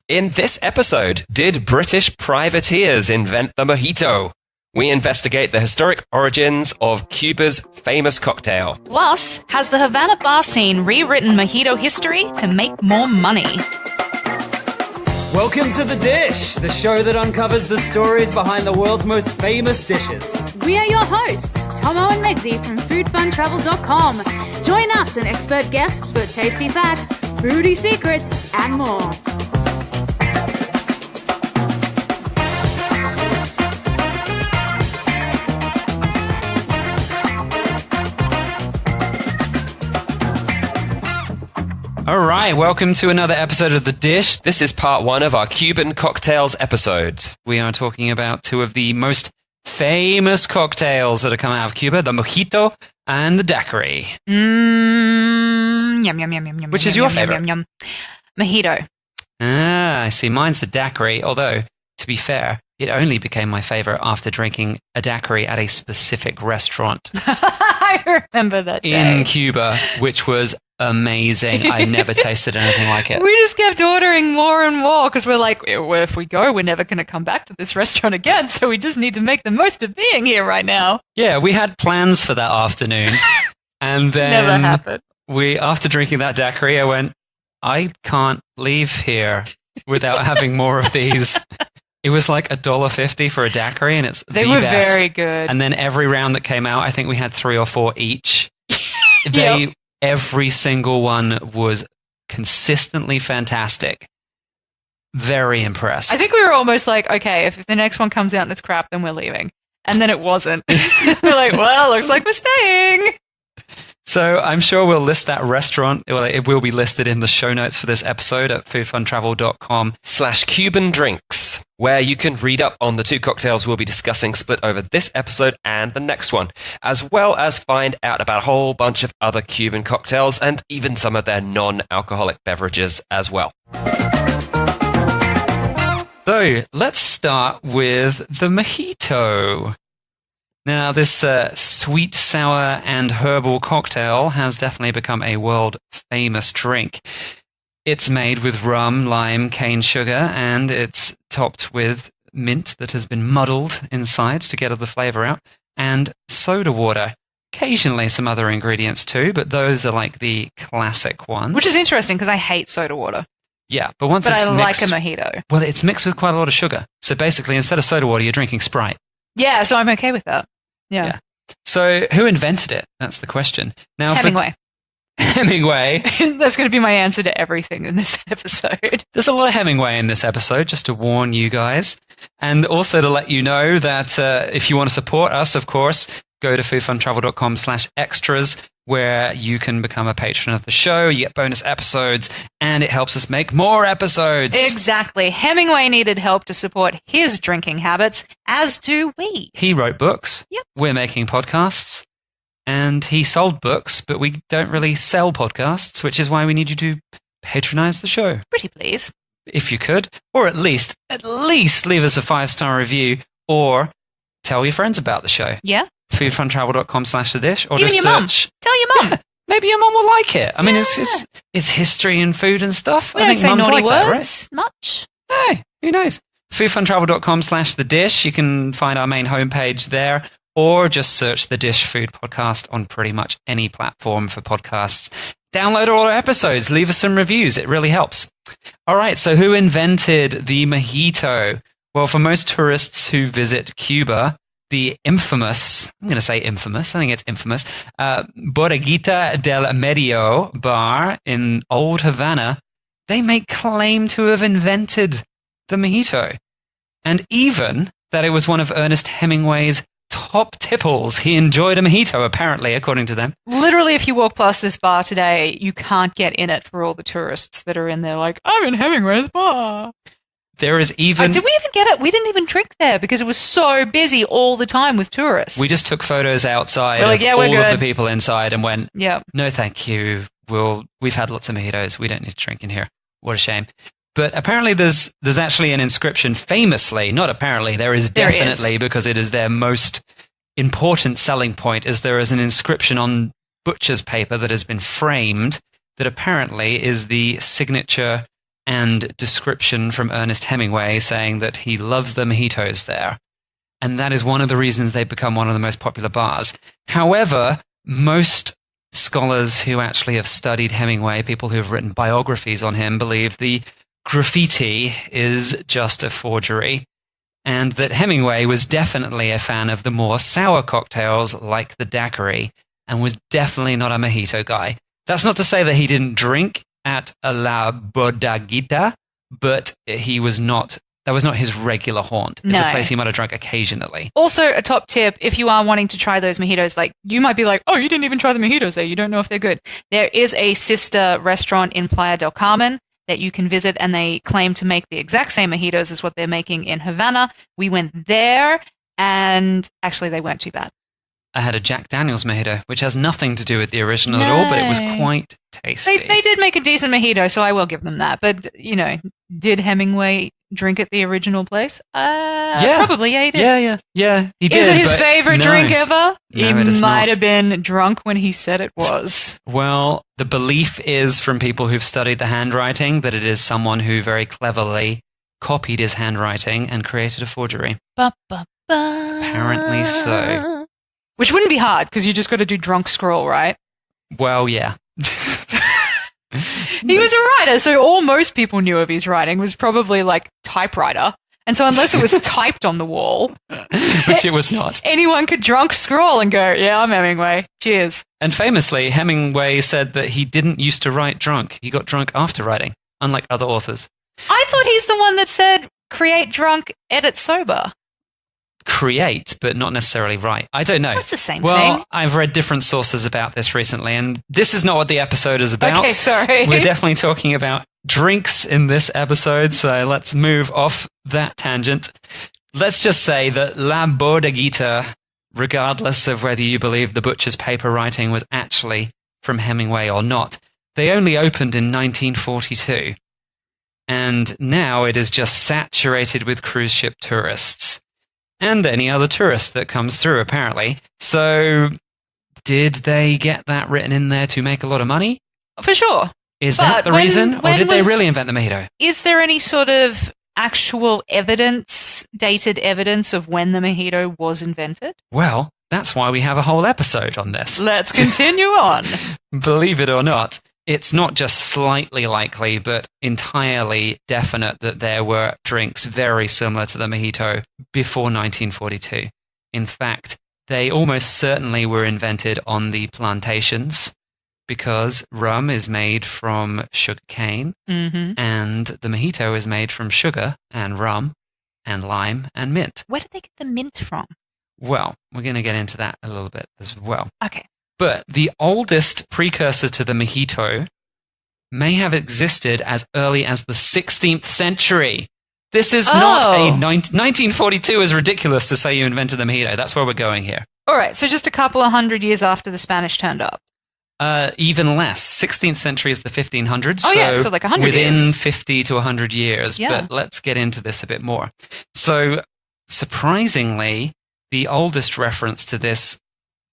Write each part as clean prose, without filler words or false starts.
In this episode, did British privateers invent the mojito? We investigate the historic origins of Cuba's famous cocktail. Plus, has the Havana bar scene rewritten mojito history to make more money? Welcome to The Dish, the show that uncovers the stories behind the world's most famous dishes. We are your hosts, Tomo and Megsy from foodfuntravel.com. Join us and expert guests for tasty facts, foodie secrets, and more. All right, welcome to another episode of The Dish. This is part one of our Cuban cocktails episode. We are talking about two of the most famous cocktails that have come out of Cuba, the mojito and the daiquiri. Yum, yum, yum, yum, yum. Which is your favorite? Yum, yum. Mojito. Ah, I see. Mine's the daiquiri, although, to be fair, it only became my favorite after drinking a daiquiri at a specific restaurant I remember that day. in Cuba, which was amazing. I never tasted anything like it. We just kept ordering more and more because we're like, well, if we go, we're never going to come back to this restaurant again, so we just need to make the most of being here right now. Yeah, we had plans for that afternoon. And then Never happened. after drinking that daiquiri, I went, I can't leave here without having more of these. It was like $1.50 for a daiquiri, and it's They the were best. very good. And then every round that came out, I think we had 3 or 4 each. Yep. Every single one was consistently fantastic. Very impressed. I think we were almost like, okay, if the next one comes out and it's crap, then we're leaving. And then it wasn't. We're like, well, looks like we're staying. So I'm sure we'll list that restaurant. Well, it will be listed in the show notes for this episode at foodfuntravel.com/Cuban drinks, where you can read up on the two cocktails we'll be discussing split over this episode and the next one, as well as find out about a whole bunch of other Cuban cocktails and even some of their non-alcoholic beverages as well. So let's start with the mojito. Now, this sweet, sour, and herbal cocktail has definitely become a world-famous drink. It's made with rum, lime, cane sugar, and it's topped with mint that has been muddled inside to get all the flavor out, and soda water. Occasionally some other ingredients too, but those are like the classic ones. Which is interesting because I hate soda water. Yeah, but once But it's I mixed... like a mojito. Well, it's mixed with quite a lot of sugar. So basically, instead of soda water, you're drinking Sprite. Yeah, so I'm okay with that. Yeah. So who invented it? That's the question. Now, Hemingway. Hemingway. That's going to be my answer to everything in this episode. There's a lot of Hemingway in this episode, just to warn you guys. And also to let you know that if you want to support us, of course, go to foodfuntravel.com/extras, where you can become a patron of the show. You get bonus episodes, and it helps us make more episodes. Exactly. Hemingway needed help to support his drinking habits, as do we. He wrote books. Yep. We're making podcasts. And he sold books, but we don't really sell podcasts, which is why we need you to patronize the show. Pretty please. If you could. Or at least leave us a 5-star review, or tell your friends about the show. Yeah. foodfuntravel.com/thedish, or Even just your mum. search. Tell your mum. Yeah, maybe your mum will like it. I mean, Yeah. it's history and food and stuff. We I don't think say mums naughty like that, right? words much. Hey, who knows? foodfuntravel.com/thedish. You can find our main homepage there, or just search The Dish Food Podcast on pretty much any platform for podcasts. Download all our episodes. Leave us some reviews. It really helps. All right, so who invented the mojito? Well, for most tourists who visit Cuba, the infamous, I'm going to say infamous, I think it's infamous, Bodeguita del Medio bar in Old Havana, they make claim to have invented the mojito. And even that it was one of Ernest Hemingway's top tipples. He enjoyed a mojito, apparently, according to them. Literally, if you walk past this bar today, you can't get in it for all the tourists that are in there like, I'm in Hemingway's bar. There is even... Did we even get it? We didn't even drink there because it was so busy all the time with tourists. We just took photos outside We're like, of yeah, we're all of good. the people inside and went, Yeah. no thank you. We've had lots of mojitos. We don't need to drink in here. What a shame. But apparently there's actually an inscription, famously, not apparently, there is definitely, because it is their most important selling point, is there is an inscription on butcher's paper that has been framed that apparently is the signature and description from Ernest Hemingway saying that he loves the mojitos there. And that is one of the reasons they've become one of the most popular bars. However, most scholars who actually have studied Hemingway, people who have written biographies on him, believe the graffiti is just a forgery, and that Hemingway was definitely a fan of the more sour cocktails like the daiquiri, and was definitely not a mojito guy. That's not to say that he didn't drink at La Bodeguita, but he was not. That was not his regular haunt. It's a place he might have drunk occasionally. Also, a top tip, if you are wanting to try those mojitos, like, you might be like, oh, you didn't even try the mojitos there. You don't know if they're good. There is a sister restaurant in Playa del Carmen that you can visit, and they claim to make the exact same mojitos as what they're making in Havana. We went there, and actually they weren't too bad. I had a Jack Daniel's mojito, which has nothing to do with the original at all, but it was quite tasty. They did make a decent mojito, so I will give them that. But, did Hemingway drink at the original place? Probably, yeah, he did. Yeah, he did. Is it his favorite drink ever? No, he it is might not. have been drunk when he said it was. Well, the belief is from people who've studied the handwriting that it is someone who very cleverly copied his handwriting and created a forgery. Apparently so. Which wouldn't be hard, because you just got to do drunk scroll, right? Well, yeah. He was a writer, so most people knew of his writing was probably like typewriter. And so unless it was typed on the wall, which it was not, anyone could drunk scroll and go, yeah, I'm Hemingway. Cheers. And famously, Hemingway said that he didn't used to write drunk. He got drunk after writing, unlike other authors. I thought he's the one that said, create drunk, edit sober. Create, but not necessarily write. I don't know. That's the same well, thing. I've read different sources about this recently, and this is not what the episode is about. Okay, sorry. We're definitely talking about drinks in this episode, so let's move off that tangent. Let's just say that La Bodeguita, regardless of whether you believe the butcher's paper writing was actually from Hemingway or not, they only opened in 1942. And now it is just saturated with cruise ship tourists. And any other tourist that comes through, apparently. So, did they get that written in there to make a lot of money? For sure. Is that the reason? Or did they really invent the mojito? Is there any sort of actual evidence, dated evidence of when the mojito was invented? Well, that's why we have a whole episode on this. Let's continue on. Believe it or not, it's not just slightly likely, but entirely definite that there were drinks very similar to the mojito before 1942. In fact, they almost certainly were invented on the plantations because rum is made from sugar cane, and the mojito is made from sugar and rum and lime and mint. Where did they get the mint from? Well, we're going to get into that a little bit as well. Okay. But the oldest precursor to the mojito may have existed as early as the 16th century. This is not a 1942 is ridiculous to say you invented the mojito. That's where we're going here. All right, so just a couple of 100 years after the Spanish turned up. Even less. 16th century is the 1500s. So like 100 within years. 50 to 100 years. Yeah. But let's get into this a bit more. So, surprisingly, the oldest reference to this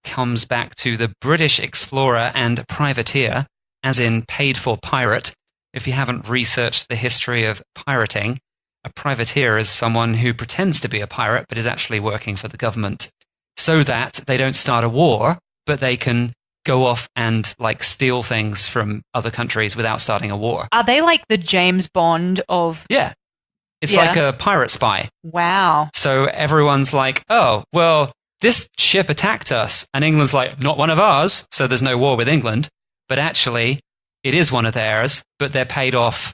comes back to the British explorer and privateer, as in paid-for pirate. If you haven't researched the history of pirating, a privateer is someone who pretends to be a pirate but is actually working for the government so that they don't start a war, but they can go off and steal things from other countries without starting a war. Are they like the James Bond of... Yeah. It's like a pirate spy. Wow. So everyone's like, oh, well, this ship attacked us. And England's like, not one of ours, so there's no war with England. But actually, it is one of theirs, but they're paid off.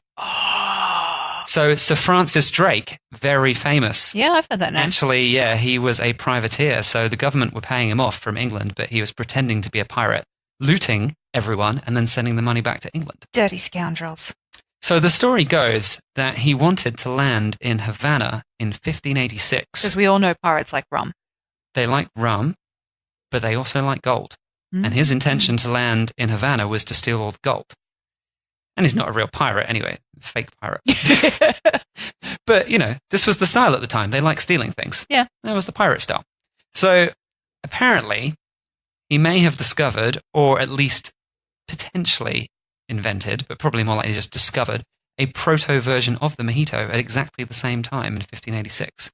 So Sir Francis Drake, very famous. Yeah, I've heard that name. Actually, yeah, he was a privateer, so the government were paying him off from England, but he was pretending to be a pirate, looting everyone and then sending the money back to England. Dirty scoundrels. So the story goes that he wanted to land in Havana in 1586. Because we all know pirates like rum. They like rum, but they also like gold. And his intention to land in Havana was to steal all the gold. And he's not a real pirate anyway, fake pirate. But, this was the style at the time. They like stealing things. Yeah. That was the pirate style. So apparently, he may have discovered, or at least potentially invented, but probably more likely just discovered, a proto-version of the mojito at exactly the same time in 1586.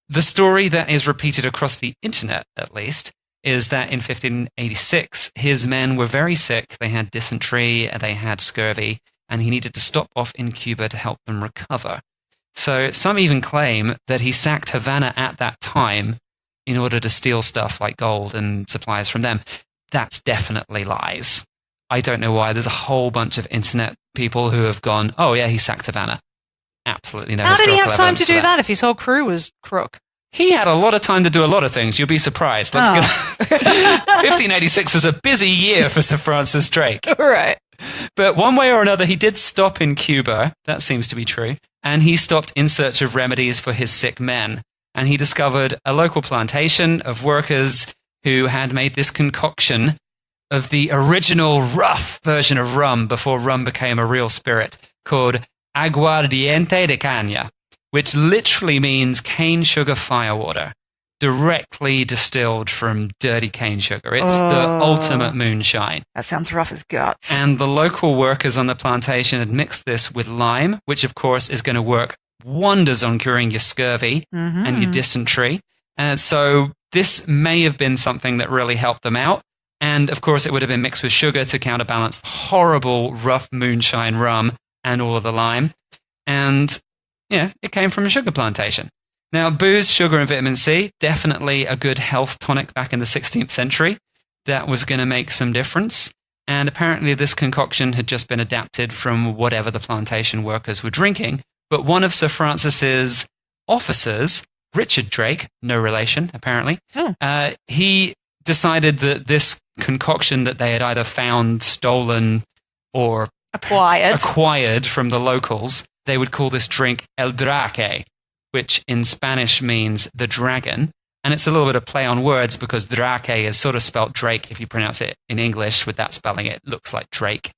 The story that is repeated across the internet, at least, is that in 1586, his men were very sick. They had dysentery, they had scurvy, and he needed to stop off in Cuba to help them recover. So some even claim that he sacked Havana at that time in order to steal stuff like gold and supplies from them. That's definitely lies. I don't know why. There's a whole bunch of internet people who have gone, oh yeah, he sacked Havana. Absolutely no How did he historical have time to evidence do for that if his whole crew was crook? He had a lot of time to do a lot of things. You'll be surprised. 1586 was a busy year for Sir Francis Drake. Right. But one way or another, he did stop in Cuba. That seems to be true. And he stopped in search of remedies for his sick men. And he discovered a local plantation of workers who had made this concoction of the original rough version of rum before rum became a real spirit, called aguardiente de caña, which literally means cane sugar firewater, directly distilled from dirty cane sugar. It's the ultimate moonshine. That sounds rough as guts. And the local workers on the plantation had mixed this with lime, which of course is going to work wonders on curing your scurvy and your dysentery. And so this may have been something that really helped them out. And of course, it would have been mixed with sugar to counterbalance the horrible rough moonshine rum and all of the lime. And yeah, it came from a sugar plantation. Now, booze, sugar, and vitamin C, definitely a good health tonic back in the 16th century. That was going to make some difference. And apparently this concoction had just been adapted from whatever the plantation workers were drinking. But one of Sir Francis's officers, Richard Drake, no relation, apparently, he decided that this concoction that they had either found, stolen, or acquired from the locals, they would call this drink El Draque, which in Spanish means the dragon. And it's a little bit of play on words because Draque is sort of spelt Drake. If you pronounce it in English with that spelling, it looks like Drake.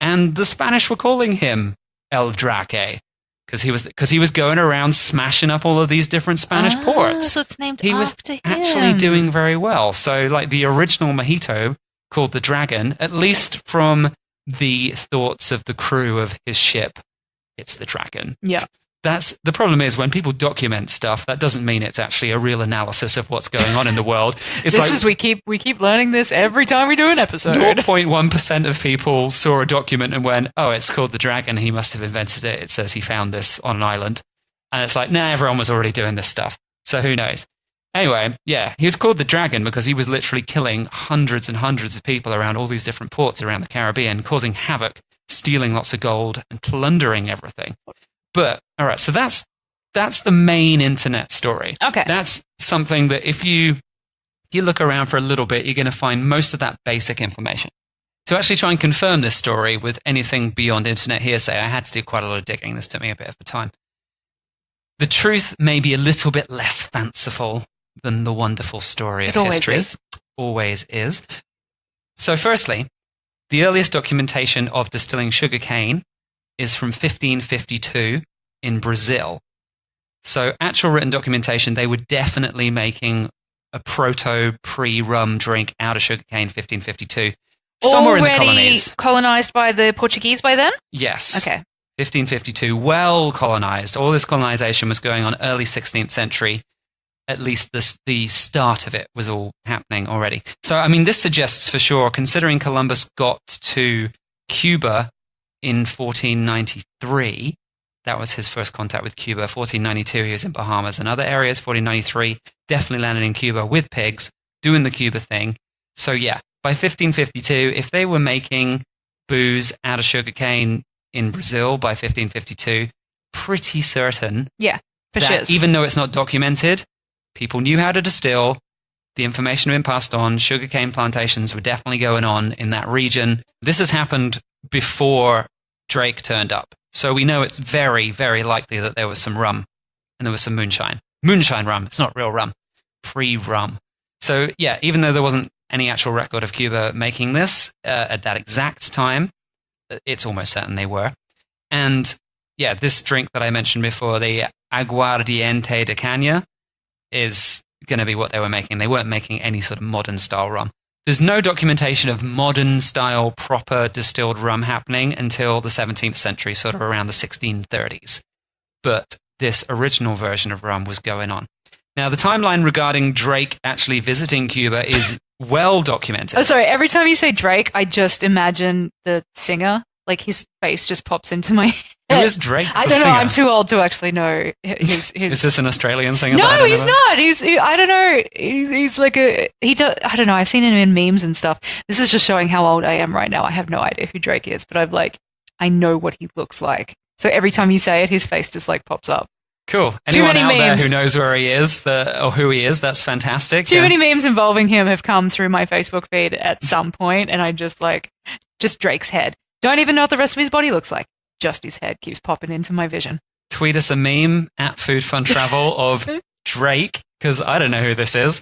And the Spanish were calling him El Draque because he was going around smashing up all of these different Spanish ports. So it's named he was after him. actually doing very well. So like the original mojito called the Dragon, at least from the thoughts of the crew of his ship, it's the Dragon. Yeah. That's the problem is when people document stuff, that doesn't mean it's actually a real analysis of what's going on in the world. It's we keep learning this every time we do an episode. 0.1% of people saw a document and went, oh, it's called the Dragon. He must have invented it. It says he found this on an island. And it's like, nah, everyone was already doing this stuff. So who knows? Anyway, yeah, he was called the Dragon because he was literally killing hundreds and hundreds of people around all these different ports around the Caribbean, causing havoc, stealing lots of gold and plundering everything. But, all right, so that's the main internet story. Okay. That's something that if you look around for a little bit, you're going to find most of that basic information. To actually try and confirm this story with anything beyond internet hearsay, I had to do quite a lot of digging. This took me a bit of time. The truth may be a little bit less fanciful than the wonderful story of history. Always is. So firstly, the earliest documentation of distilling sugarcane is from 1552 in Brazil. So actual written documentation, they were definitely making a pre-rum drink out of sugarcane 1552. Somewhere in the colonies. Colonized by the Portuguese by then? Yes. Okay. 1552, well colonized. All this colonization was going on early 16th century. At least the start of it was all happening already. So, I mean, this suggests for sure, considering Columbus got to Cuba in 1493, that was his first contact with Cuba. 1492, he was in Bahamas and other areas. 1493, definitely landed in Cuba with pigs, doing the Cuba thing. So yeah, by 1552, if they were making booze out of sugarcane in Brazil by 1552, pretty certain that even though it's not documented, people knew how to distill, the information had been passed on, sugarcane plantations were definitely going on in that region. This has happened before Drake turned up. So we know it's very, very likely that there was some rum and there was some moonshine. Moonshine rum. It's not real rum. Pre-rum. So yeah, even though there wasn't any actual record of Cuba making this at that exact time, it's almost certain they were. And yeah, this drink that I mentioned before, the aguardiente de caña, is going to be what they were making. They weren't making any sort of modern style rum. There's no documentation of modern style proper distilled rum happening until the 17th century, sort of around the 1630s. But this original version of rum was going on. Now, the timeline regarding Drake actually visiting Cuba is well documented. Oh, sorry. Every time you say Drake, I just imagine the singer. Like his face just pops into my head. Who is Drake? I don't know. I'm too old to actually know his. Is this an Australian singer? No, he's not. I don't know. He's like I don't know. I've seen him in memes and stuff. This is just showing how old I am right now. I have no idea who Drake is, but I know what he looks like. So every time you say it, his face just like pops up. Cool. Anyone out there who knows where he is or who he is, that's fantastic. Too many memes involving him have come through my Facebook feed at some point, and I just Drake's head. Don't even know what the rest of his body looks like. Just his head keeps popping into my vision. Tweet us a meme at Food Fun Travel of Drake, because I don't know who this is,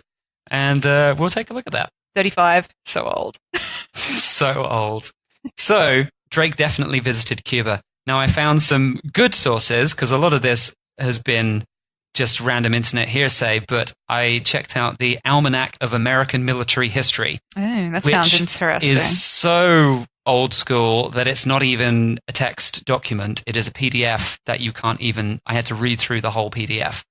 and we'll take a look at that. 35, so old. So old. So, Drake definitely visited Cuba. Now, I found some good sources, because a lot of this has been just random internet hearsay, but I checked out the Almanac of American Military History. Oh, that sounds interesting. Is so old school that it's not even a text document. It is a PDF that you can't even... I had to read through the whole PDF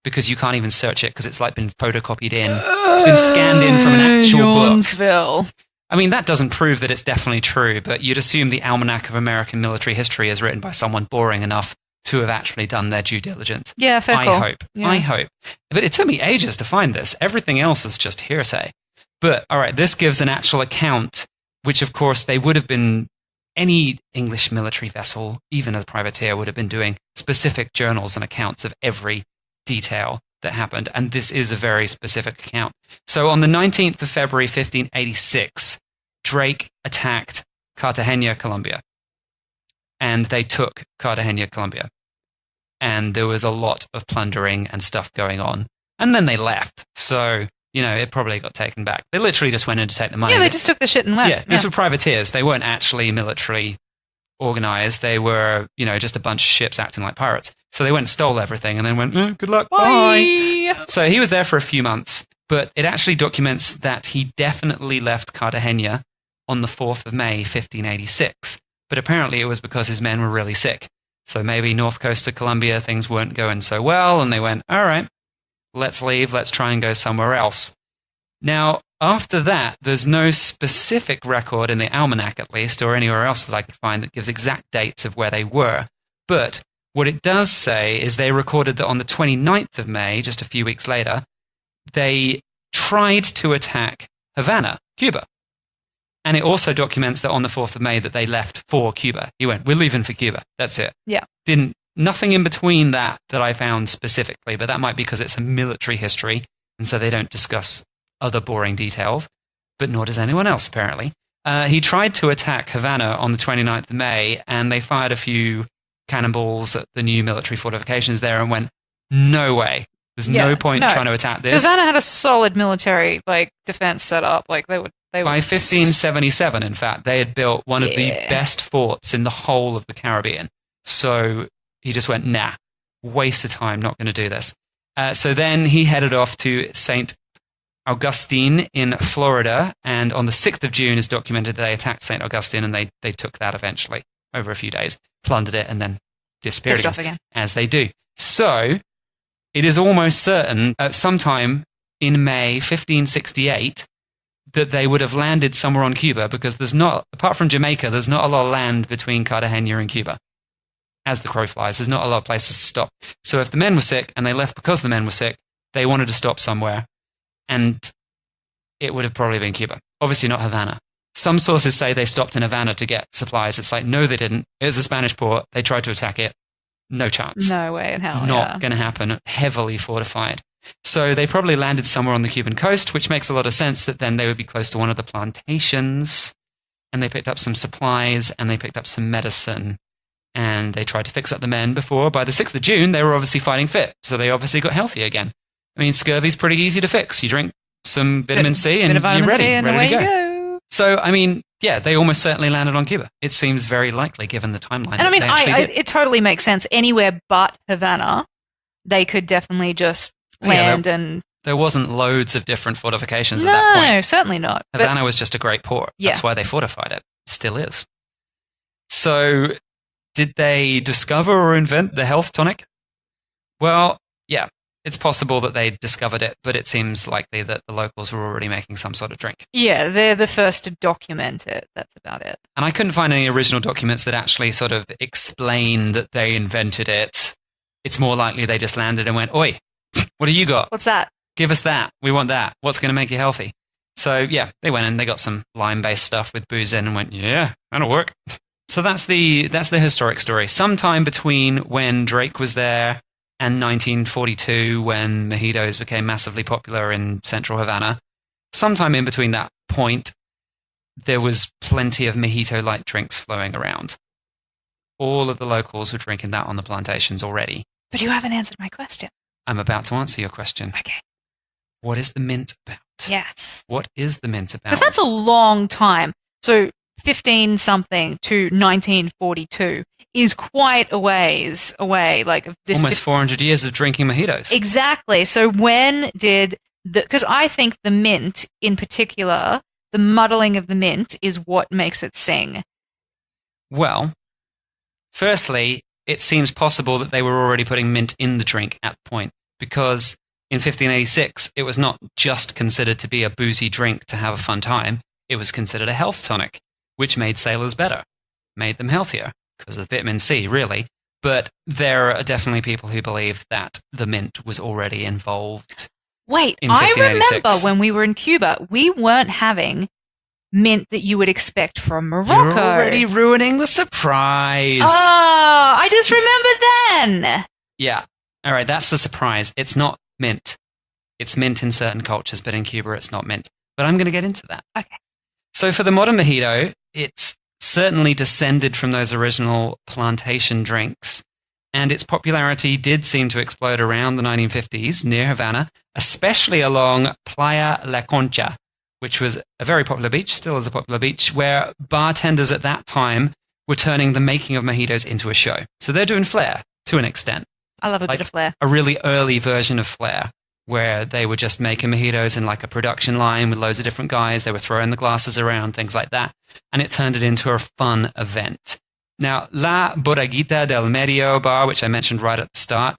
because you can't even search it because it's like been photocopied in. It's been scanned in from an actual book. I mean, that doesn't prove that it's definitely true, but you'd assume the Almanac of American Military History is written by someone boring enough to have actually done their due diligence. Yeah, fair call. I hope. But it took me ages to find this. Everything else is just hearsay. But, all right, this gives an actual account, which, of course, they would have been... Any English military vessel, even a privateer, would have been doing specific journals and accounts of every detail that happened. And this is a very specific account. So on the 19th of February, 1586, Drake attacked Cartagena, Colombia. And they took Cartagena, Colombia. And there was a lot of plundering and stuff going on. And then they left. So, it probably got taken back. They literally just went in to take the money. Yeah, they just took the shit and went. Yeah, these were privateers. They weren't actually military organized. They were, just a bunch of ships acting like pirates. So they went and stole everything and then went, good luck, bye. So he was there for a few months. But it actually documents that he definitely left Cartagena on the 4th of May, 1586. But apparently it was because his men were really sick. So maybe north coast of Colombia, things weren't going so well, and they went, all right, let's leave, let's try and go somewhere else. Now, after that, there's no specific record in the Almanac, at least, or anywhere else that I could find that gives exact dates of where they were. But what it does say is they recorded that on the 29th of May, just a few weeks later, they tried to attack Havana, Cuba. And it also documents that on the 4th of May that they left for Cuba. He went, we're leaving for Cuba. That's it. Yeah. Nothing in between that I found specifically, but that might be because it's a military history, and so they don't discuss other boring details, but nor does anyone else, apparently. He tried to attack Havana on the 29th of May, and they fired a few cannonballs at the new military fortifications there and went, no way. There's no point trying to attack this. Havana had a solid military defense set up. By 1577, in fact, they had built one of the best forts in the whole of the Caribbean. So he just went, nah, waste of time, not going to do this. So then he headed off to St. Augustine in Florida, and on the 6th of June is documented that they attacked St. Augustine, and they took that eventually over a few days, plundered it, and then disappeared again, as they do. So it is almost certain at sometime in May 1568 that they would have landed somewhere on Cuba, because there's not, apart from Jamaica, there's not a lot of land between Cartagena and Cuba. As the crow flies, there's not a lot of places to stop. So if the men were sick and they left because the men were sick, they wanted to stop somewhere, and it would have probably been Cuba. Obviously not Havana. Some sources say they stopped in Havana to get supplies. It's like, no, they didn't. It was a Spanish port. They tried to attack it. No chance. No way in hell. Not going to happen. Heavily fortified. So they probably landed somewhere on the Cuban coast, which makes a lot of sense that then they would be close to one of the plantations, and they picked up some supplies, and they picked up some medicine, and they tried to fix up the men before. By the 6th of June, they were obviously fighting fit, so they obviously got healthy again. I mean, scurvy's pretty easy to fix. You drink some vitamin C and you're ready to go. So, I mean, yeah, they almost certainly landed on Cuba. It seems very likely given the timeline. And I mean, it totally makes sense. Anywhere but Havana, they could definitely just land and There wasn't loads of different fortifications at that point. No, certainly not. Havana was just a great port. Yeah. That's why they fortified it. Still is. So, did they discover or invent the health tonic? Well, yeah, it's possible that they discovered it, but it seems likely that the locals were already making some sort of drink. Yeah, they're the first to document it. That's about it. And I couldn't find any original documents that actually sort of explain that they invented it. It's more likely they just landed and went, "Oi, what do you got? What's that? Give us that. We want that. What's going to make you healthy?" So, yeah, they went in, they got some lime-based stuff with booze in and went, "Yeah, that'll work." So that's the historic story. Sometime between when Drake was there and 1942, when mojitos became massively popular in central Havana, sometime in between that point, there was plenty of mojito-like drinks flowing around. All of the locals were drinking that on the plantations already. But you haven't answered my question. I'm about to answer your question. Okay. What is the mint about? Yes. What is the mint about? Because that's a long time. So 15-something to 1942 is quite a ways away. Like this almost 400 years of drinking mojitos. Exactly. So when did because I think the mint in particular, the muddling of the mint is what makes it sing. Well, firstly, it seems possible that they were already putting mint in the drink at the point, because in 1586, it was not just considered to be a boozy drink to have a fun time. It was considered a health tonic, which made sailors better, made them healthier, because of vitamin C, really. But there are definitely people who believe that the mint was already involved. Wait, in I 1586. remember when we were in Cuba, we weren't having mint that you would expect from Morocco. You're already ruining the surprise. Oh, I just remembered then. Yeah. All right, that's the surprise. It's not mint. It's mint in certain cultures, but in Cuba it's not mint. But I'm going to get into that. Okay. So for the modern mojito, it's certainly descended from those original plantation drinks, and its popularity did seem to explode around the 1950s near Havana, especially along Playa La Concha, which was a very popular beach, still is a popular beach, where bartenders at that time were turning the making of mojitos into a show. So they're doing flair to an extent. I love a Like bit of flair. a really early version of flair, where they were just making mojitos in like a production line with loads of different guys. They were throwing the glasses around, things like that. And it turned it into a fun event. Now, La Bodeguita del Medio bar, which I mentioned right at the start,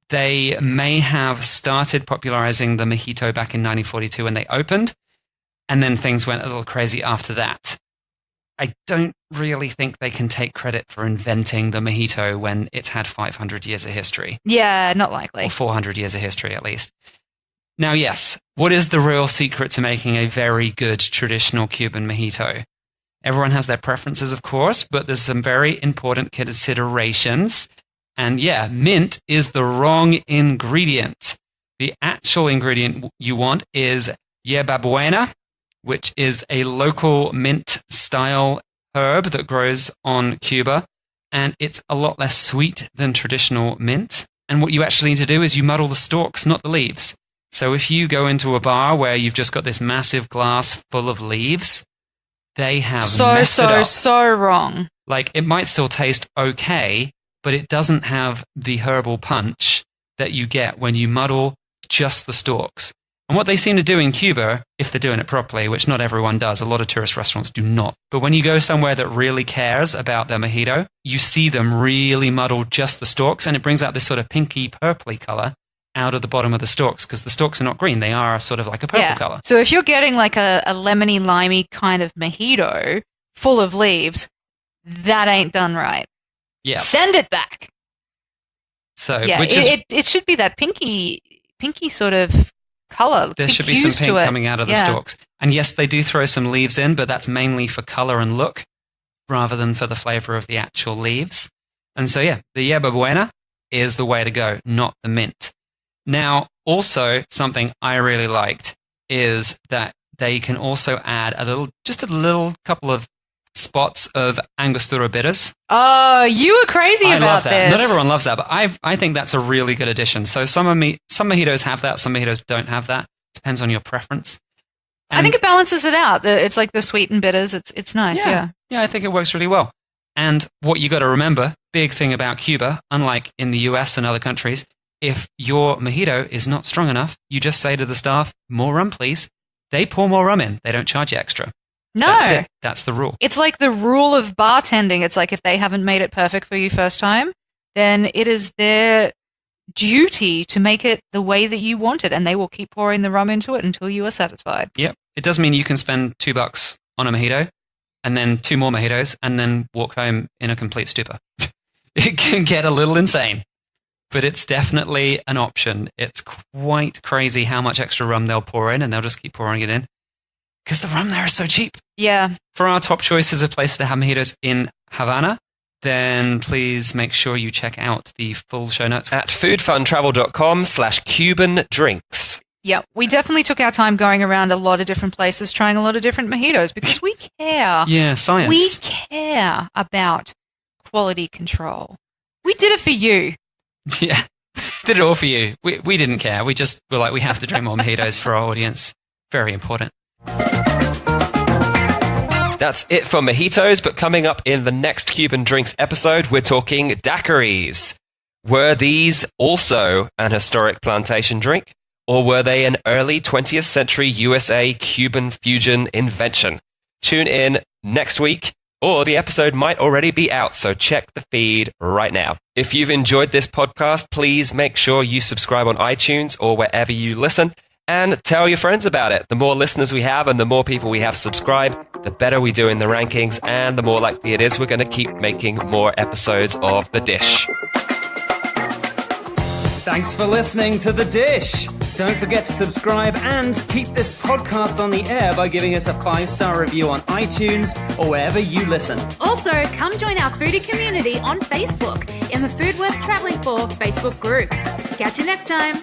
they may have started popularizing the mojito back in 1942 when they opened, and then things went a little crazy after that. I don't really think they can take credit for inventing the mojito when it's had 500 years of history. Yeah, not likely. Or 400 years of history, at least. Now, yes, what is the real secret to making a very good traditional Cuban mojito? Everyone has their preferences, of course, but there's some very important considerations. And yeah, mint is the wrong ingredient. The actual ingredient you want is yerba buena, which is a local mint-style herb that grows on Cuba, and it's a lot less sweet than traditional mint. And what you actually need to do is you muddle the stalks, not the leaves. So if you go into a bar where you've just got this massive glass full of leaves, they have messed it up. So wrong. Like, it might still taste okay, but it doesn't have the herbal punch that you get when you muddle just the stalks. And what they seem to do in Cuba, if they're doing it properly, which not everyone does, a lot of tourist restaurants do not. But when you go somewhere that really cares about their mojito, you see them really muddle just the stalks, and it brings out this sort of pinky purpley color out of the bottom of the stalks, because the stalks are not green. They are sort of like a purple color. So if you're getting like a lemony, limey kind of mojito full of leaves, that ain't done right. Yeah. Send it back. So, Yeah, which is, it should be that pinky sort of color. there should be some pink coming out of the stalks. And yes, they do throw some leaves in, but that's mainly for color and look rather than for the flavor of the actual leaves. And so, yeah, the yerba buena is the way to go, not the mint. Now, also, something I really liked is that they can also add just a little couple of spots of Angostura bitters. Oh, you were crazy I about love that. this. Not everyone loves that, but I think that's a really good addition. So some mojitos have that, some mojitos don't have that. Depends on your preference. I think it balances it out. It's like the sweet and bitters. It's nice, yeah. Yeah, I think it works really well. And what you got to remember, big thing about Cuba, unlike in the US and other countries, if your mojito is not strong enough, you just say to the staff, more rum, please. They pour more rum in. They don't charge you extra. No. That's it. That's the rule. It's like the rule of bartending. It's like if they haven't made it perfect for you first time, then it is their duty to make it the way that you want it, and they will keep pouring the rum into it until you are satisfied. Yep. It does mean you can spend $2 on a mojito and then 2 more mojitos and then walk home in a complete stupor. It can get a little insane, but it's definitely an option. It's quite crazy how much extra rum they'll pour in, and they'll just keep pouring it in because the rum there is so cheap. Yeah. For our top choices of places to have mojitos in Havana, then please make sure you check out the full show notes at foodfuntravel.com/Cuban drinks. Yeah, we definitely took our time going around a lot of different places, trying a lot of different mojitos because we care. Yeah, science. We care about quality control. We did it for you. Yeah, did it all for you. We didn't care. We just were like, we have to drink more mojitos for our audience. Very important. That's it for mojitos, but coming up in the next Cuban Drinks episode, we're talking daiquiris. Were these also an historic plantation drink, or were they an early 20th century USA Cuban fusion invention? Tune in next week, or the episode might already be out, so check the feed right now. If you've enjoyed this podcast, please make sure you subscribe on iTunes or wherever you listen, and tell your friends about it. The more listeners we have and the more people we have subscribed, the better we do in the rankings, and the more likely it is we're going to keep making more episodes of The Dish. Thanks for listening to The Dish. Don't forget to subscribe and keep this podcast on the air by giving us a 5-star review on iTunes or wherever you listen. Also, come join our foodie community on Facebook in the Food Worth Travelling For Facebook group. Catch you next time.